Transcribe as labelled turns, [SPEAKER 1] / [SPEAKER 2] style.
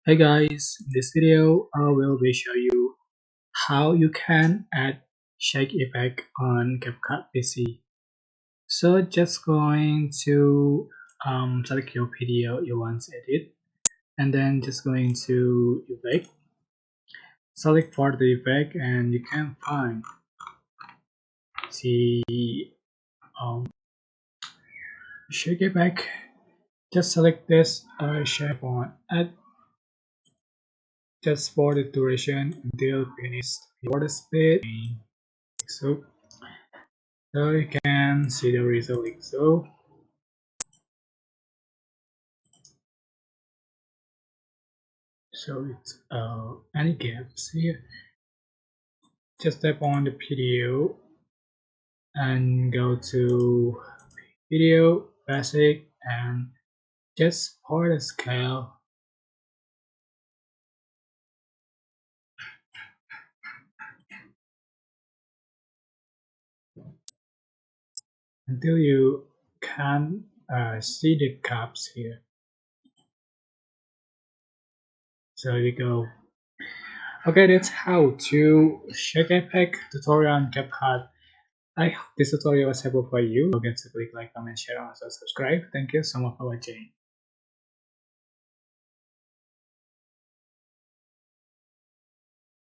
[SPEAKER 1] Hey guys, in this video I will be show you how you can add shake effect on CapCut PC. So just going to select your video you want to edit, and then just going to effect, select for the effect, and you can find the shake effect. Just select this shape on add just for the duration until finished. For the speed, so you can see the result like so. So it's any gaps here. Just tap on the video and go to video basic and just for the scale until you can see the caps here. So you go. Okay, that's how to shake effect tutorial on CapCut. I hope this tutorial was helpful for you. Don't forget to click like, comment, share, and also subscribe. Thank you so much for watching.